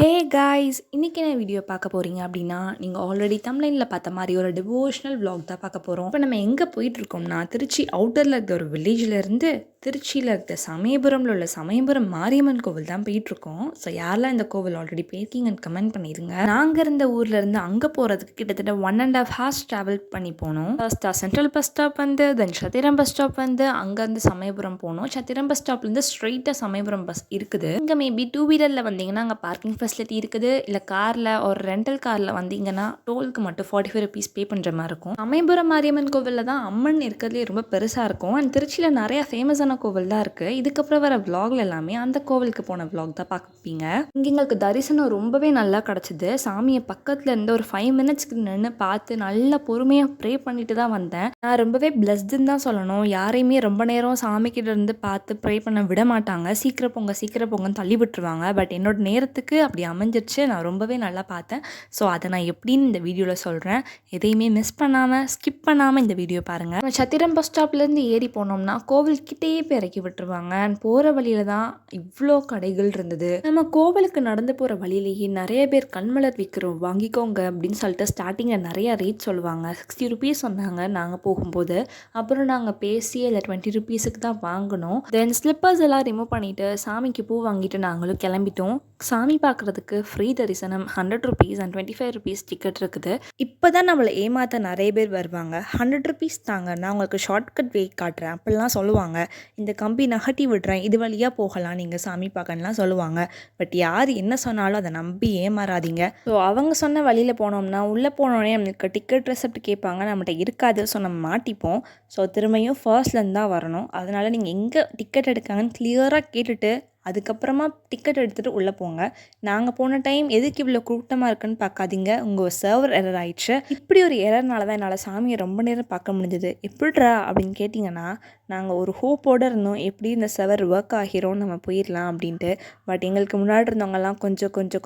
Hey guys, இன்றைக்கி என்ன video பார்க்க போகிறீங்க அப்படின்னா, நீங்கள் ஆல்ரெடி தம்ப்லைனில் பார்த்த மாதிரி ஒரு டிவோஷனல் vlog தான் பார்க்க போகிறோம். இப்போ நம்ம எங்கே போயிட்டுருக்கோம்னா, திருச்சி அவுட்டரில் இருக்க ஒரு வில்லேஜிலேருந்து திருச்சியில் இருக்க சமயபுரமில் உள்ள சமயபுரம் மாரியம்மன் கோவில் தான் போயிட்டுருக்கோம். ஸோ யாரெல்லாம் இந்த கோவில் ஆல்ரெடி போயிருக்கீங்கன்னு கமெண்ட் பண்ணிடுங்க. நாங்கள் இருந்த ஊர்லேருந்து அங்கே போகிறதுக்கு கிட்டத்தட்ட 1.5 hours ட்ராவல் பண்ணி போனோம். ஃபர்ஸ்ட்டாக சென்ட்ரல் பஸ் ஸ்டாப் வந்து, தென் சத்திரம் பஸ் ஸ்டாப் வந்து, அங்கேருந்து சமயபுரம் போனோம். சத்திரம் பஸ் ஸ்டாப்லேருந்து ஸ்ட்ரெயிட்டாக சமயபுரம் பஸ் இருக்குது. இங்கே மேபி 2 வீலரில் வந்தீங்கன்னா அங்கே பார்க்கிங் ஃபெசிலிட்டி இருக்குது. இல்லை காரில் ஒரு ரெண்டல் காரில் வந்தீங்கன்னா டோலுக்கு மட்டும் 45 rupees பே பண்ணுற மாதிரி இருக்கும். சமயபுரம் மாரியம்மன் கோவிலில் தான் அம்மன் இருக்கிறதுலே ரொம்ப பெருசாக இருக்கும். அண்ட் திருச்சியில் நிறைய ஃபேமஸான கோவில் தான் இருக்குது. இதுக்கப்புறம் வர vlogல எல்லாமே அந்த கோவிலுக்கு போன vlog தான் பார்ப்பீங்க. இங்கே எங்களுக்கு தரிசனம் ரொம்பவே நல்லா கிடச்சிது. சாமியை பக்கத்தில் இருந்து ஒரு 5 minutesக்கு நின்று பார்த்து நல்லா பொறுமையாக ப்ரே பண்ணிட்டு தான் வந்தேன். நான் ரொம்பவே பிளஸ்டுன்னு தான் சொல்லணும். யாரையுமே ரொம்ப நேரம் சாமிக்கிட்ட இருந்து பார்த்து ப்ரே பண்ண விட மாட்டாங்க. சீக்கிரம் போங்கன்னு தள்ளி விட்டுருவாங்க. பட் என்னோட நேரத்துக்கு அப்படி அமைஞ்சிருச்சு. நான் ரொம்பவே நல்லா பார்த்தேன். ஸோ அதை நான் எப்படின்னு இந்த வீடியோவில் சொல்கிறேன். எதையுமே மிஸ் பண்ணாமல் ஸ்கிப் பண்ணாமல் இந்த வீடியோ பாருங்கள். நம்ம சத்திரம் பஸ் ஸ்டாப்லேருந்து ஏறி போனோம்னா கோவில்கிட்டேயே போய் இறக்கி விட்டுருவாங்க. அண்ட் போகிற வழியில் தான் இவ்வளோ கடைகள் இருந்தது. நம்ம கோவிலுக்கு நடந்து போகிற வழியிலேயே நிறைய பேர் கண்மலர் விற்கிறோம் வாங்கிக்கோங்க அப்படின்னு சொல்லிட்டு ஸ்டார்டிங்கில் நிறைய ரேட் சொல்லுவாங்க. 60 rupees சொன்னாங்க நாங்கள் போகும்போது. அப்புறம் நாங்கள் பேசி அதில் 20 rupeesக்கு தான் வாங்கினோம். தென் ஸ்லிப்பர்ஸ் எல்லாம் ரிமூவ் பண்ணிவிட்டு சாமிக்கு பூ வாங்கிட்டு நாங்களும் கிளம்பிட்டோம். சாமி பார்க்குறதுக்கு ஃப்ரீ தரிசனம் 100 rupees அண்ட் 25 rupees டிக்கெட் இருக்குது. இப்போ தான் நம்மளை ஏமாற்ற நிறைய பேர் வருவாங்க. 100 rupees தாங்க, நான் உங்களுக்கு ஷார்ட்கட் வே காட்டுறேன் அப்படிலாம் சொல்லுவாங்க. இந்த கம்பி நகட்டி விடுறேன், இது வழியாக போகலாம் நீங்கள் சாமி பார்க்கணும்லாம் சொல்லுவாங்க. பட் யார் என்ன சொன்னாலும் அதை நம்பி ஏமாறாதீங்க. ஸோ அவங்க சொன்ன வழியில் போனோம்னா உள்ளே போனோடனே நம்மளுக்கு டிக்கெட் ரெசிப்ட் கேட்பாங்க. நம்மகிட்ட இருக்காது. ஸோ நம்ம மாட்டிப்போம். ஸோ திரும்பியும் ஃபர்ஸ்ட்லேருந்து தான் வரணும். அதனால் நீங்கள் எங்கே டிக்கெட் எடுக்காங்கன்னு கிளியராக கேட்டுட்டு அதுக்கப்புறமா டிக்கெட் எடுத்துகிட்டு உள்ளே போங்க. நாங்கள் போன டைம் எதுக்கு இவ்வளோ கூட்டமாக இருக்குன்னு பார்க்காதீங்க. உங்கள் சர்வர் எரர் ஆயிடுச்சு. இப்படி ஒரு எரர்னால தான் என்னால் சாமியை ரொம்ப நேரம் பார்க்க முடிஞ்சது. எப்படிரா அப்படின்னு கேட்டிங்கன்னா, நாங்கள் ஒரு ஹோப்போடு இருந்தோம், எப்படி இந்த சர்வர் ஒர்க் ஆகிரும், நம்ம போயிடலாம் அப்படின்ட்டு. பட் எங்களுக்கு முன்னாடி இருந்தவங்கலாம்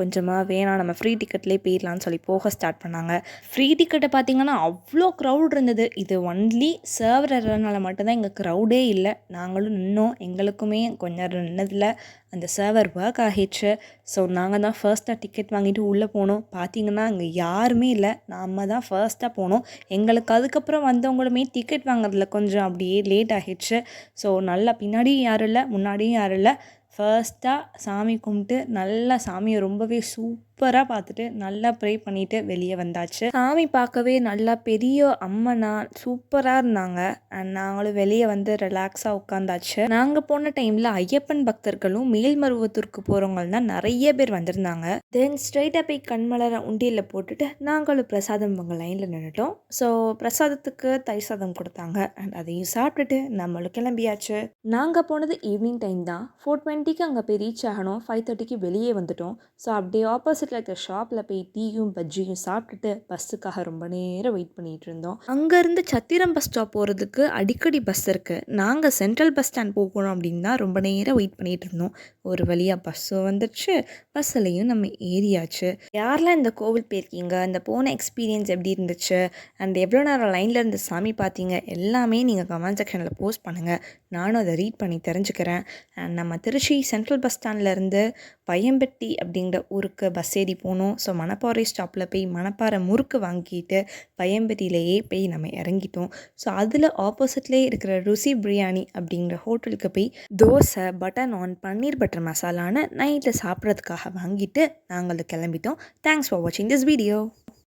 கொஞ்சமாக வேணாம், நம்ம ஃப்ரீ டிக்கெட்லேயே போயிடலான்னு சொல்லி போக ஸ்டார்ட் பண்ணாங்க. ஃப்ரீ டிக்கெட்டை பார்த்திங்கன்னா அவ்வளோ க்ரௌட் இருந்தது. இது ஒன்லி சர்வர் எரர்னால மட்டும்தான் எங்கள் க்ரௌடே இல்லை. நாங்களும் நின்னோம். எங்களுக்குமே கொஞ்சம் நேரம் நின்னதில் அந்த சர்வர் ஒர்க் ஆகிடுச்சு. ஸோ நாங்கள் தான் ஃபர்ஸ்ட்டாக டிக்கெட் வாங்கிட்டு உள்ளே போனோம். பார்த்திங்கன்னா அங்கே யாருமே இல்லை. நம்ம தான் ஃபர்ஸ்ட்டாக போனோம். எங்களுக்கு அதுக்கப்புறம் வந்தவங்களுமே டிக்கெட் வாங்குறதுல கொஞ்சம் அப்படியே லேட் ஆகிடுச்சு. ஸோ நல்லா பின்னாடியும் யாரும் இல்லை, முன்னாடியும் யாரும் இல்லை. ஃபர்ஸ்ட்டாக சாமி கும்பிட்டு நல்லா சாமியை ரொம்பவே சூப்பராக பார்த்துட்டு நல்லா ப்ரே பண்ணிவிட்டு வெளியே வந்தாச்சு. சாமி பார்க்கவே நல்லா பெரிய அம்மனா சூப்பராக இருந்தாங்க. அண்ட் நாங்களும் வெளியே வந்து ரிலாக்ஸாக உட்காந்தாச்சு. நாங்கள் போன டைமில் ஐயப்பன் பக்தர்களும் மேல்மருவத்தூருக்கு போகிறவங்க தான் நிறைய பேர் வந்திருந்தாங்க. தென் ஸ்ட்ரைட்டாக போய் கண்மலரை உண்டியில் போட்டுட்டு நாங்களும் பிரசாதம் உங்கள் லைனில் நின்றுட்டோம். ஸோ பிரசாதத்துக்கு தயிர் சாதம் கொடுத்தாங்க. அண்ட் அதையும் சாப்பிட்டுட்டு நம்மளும் கிளம்பியாச்சு. நாங்கள் போனது ஈவினிங் டைம் தான். 4:20 அங்கே போய் ரீச் ஆகணும். 5:30 வெளியே வந்துட்டோம். ஸோ அப்படியே ஆப்போசிட்டில் இருக்க ஷாப்பில் போய் டீயும் பஜ்ஜியும் சாப்பிட்டுட்டு பஸ்ஸுக்காக ரொம்ப நேரம் வெயிட் பண்ணிகிட்டு இருந்தோம். அங்கேருந்து சத்திரம் பஸ் ஸ்டாப் போகிறதுக்கு அடிக்கடி பஸ் இருக்குது. நாங்கள் சென்ட்ரல் பஸ் ஸ்டாண்ட் போகணும் அப்படின்னா ரொம்ப நேரம் வெயிட் பண்ணிகிட்டு இருந்தோம். ஒரு வழியாக பஸ்ஸும் வந்துடுச்சு. பஸ்ஸுலேயும் நம்ம ஏறியாச்சு. யாரெல்லாம் இந்த கோவில் போயிருக்கீங்க, அந்த போன எக்ஸ்பீரியன்ஸ் எப்படி இருந்துச்சு, அண்ட் எவ்வளோ நேரம் லைனில் இருந்து சாமி பார்த்தீங்க, எல்லாமே நீங்கள் கமெண்ட் செக்ஷனில் போஸ்ட் பண்ணுங்கள். நானும் அதை ரீட் பண்ணி தெரிஞ்சுக்கிறேன். அண்ட் நம்ம திருச்சி சென்ட்ரல் பஸ் ஸ்டாண்ட்லேருந்து பையம்பட்டி அப்படிங்கிற ஊருக்கு பஸ் ஏறி போனோம். ஸோ மணப்பாறை ஸ்டாப்பில் போய் மணப்பாறை முறுக்கு வாங்கிட்டு பையம்பட்டியிலேயே போய் நம்ம இறங்கிட்டோம். ஸோ அதில் ஆப்போசிட்லேயே இருக்கிற ருசி பிரியாணி அப்படிங்கிற ஹோட்டலுக்கு போய் தோசை, பட்டர் நான், பன்னீர் பட்டர் மசாலான்னு நைட்டில் சாப்பிட்றதுக்காக வாங்கிட்டு நாங்கள் கிளம்பிட்டோம். தேங்க்ஸ் ஃபார் வாட்சிங் திஸ் வீடியோ.